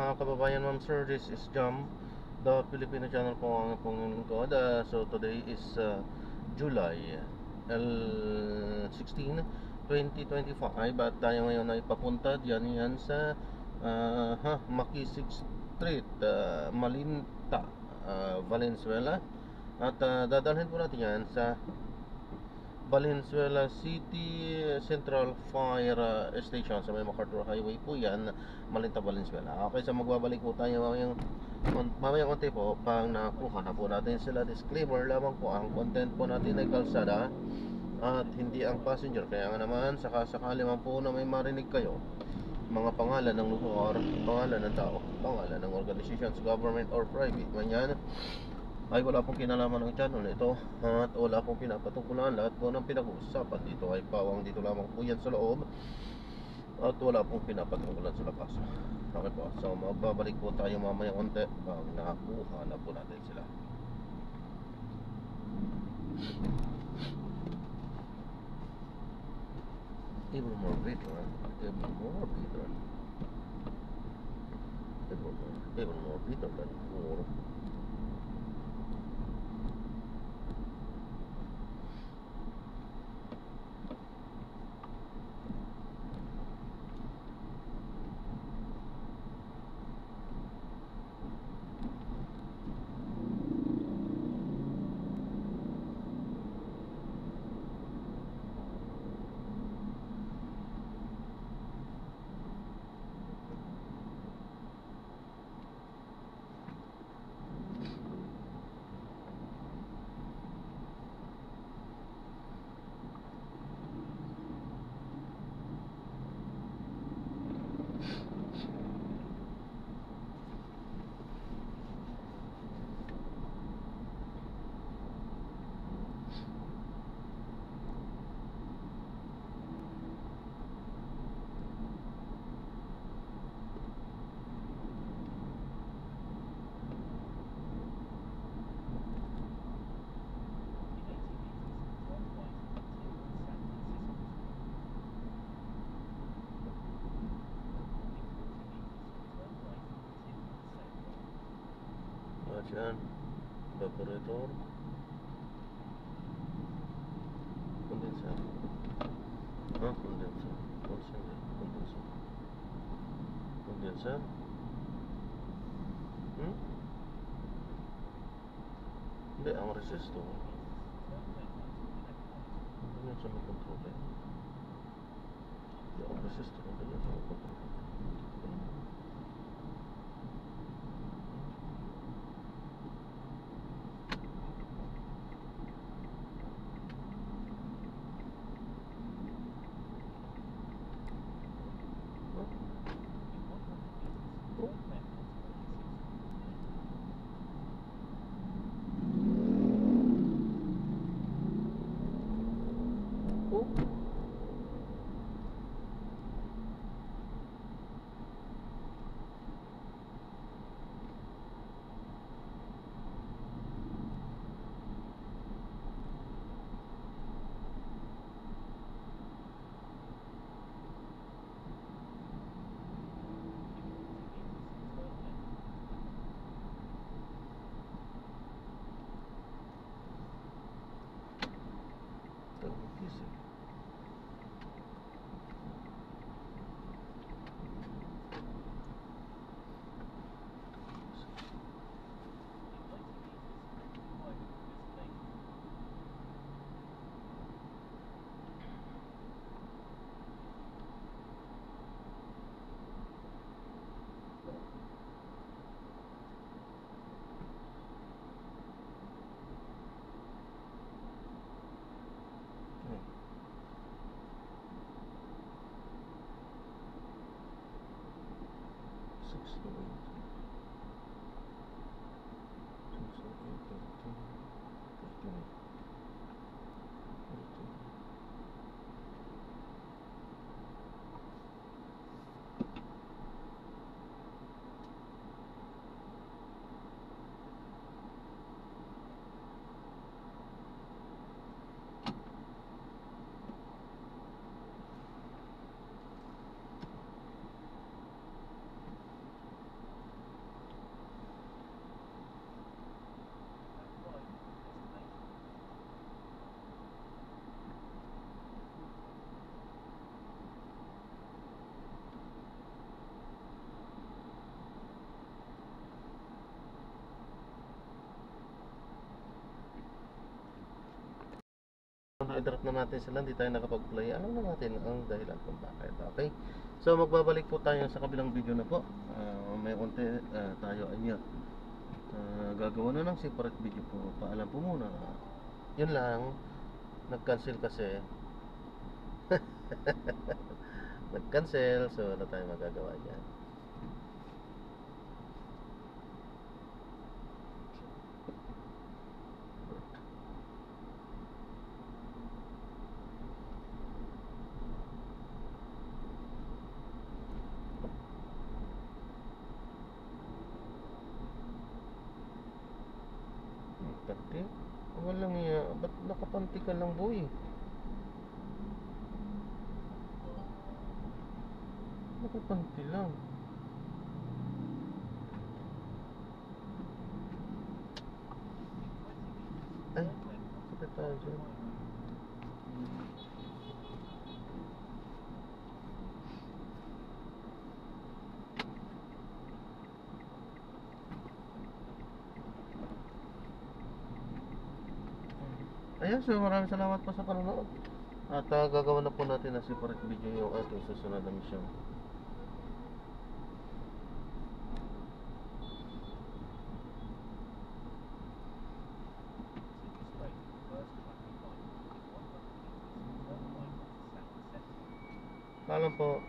mga kababayan, ma'am sir, this is Jam, the Filipino channel po ang pong lingkod. So today is July 16, 2025 at tayo ngayon ay papunta yan sa Makisig Street, Malinta, Valenzuela. At dadalhin po natin yan sa Valenzuela City Central Fire Station sa may MacArthur Highway po yan, Malinta, Valenzuela. Okay, so magbabalik po tayo mamayang konti po pang nakuha na po natin sila. Disclaimer lamang po, ang content po natin ay kalsada at hindi ang passenger. Kaya nga naman, sakali man po na may marinig kayo mga pangalan ng lugar, pangalan ng tao, pangalan ng organizations, government or private man yan, ay wala pong kinalaman ng channel ito at wala pong pinapatungkulan. Lahat po ng pinag-uusapan dito ay pawang dito lamang po yan sa loob at wala pong pinapatungkulan sa labas. Okay po, so magbabalik po tayo mamaya konti pag nakuha na po natin sila. Even more bitter, even more bitter, even more bitter than before. Yan, evaporator, condenser, condenser, hindi, ang resistor hindi yan sa may control hindi, ang resistor hindi yan sa may control. in-interrupt na natin sila, hindi tayo nakapag-play. Alam na natin ang dahilan kung bakit. Okay? So magbabalik po tayo sa kabilang video na po. May konti tayo ay gagawa na ng separate video po. Paalam po muna. Yun lang. Nag-cancel kasi. Nag-cancel. So wala tayong magagawa dyan. Panty? Walang iya. Ba't nakapanty ka lang, boy? Nakapanty lang. Ay, sakit tayo dyan. Ayan, so maraming salamat po sa panonood. At gagawa na po natin na separate video yung ating susunod na mission. Paalam po.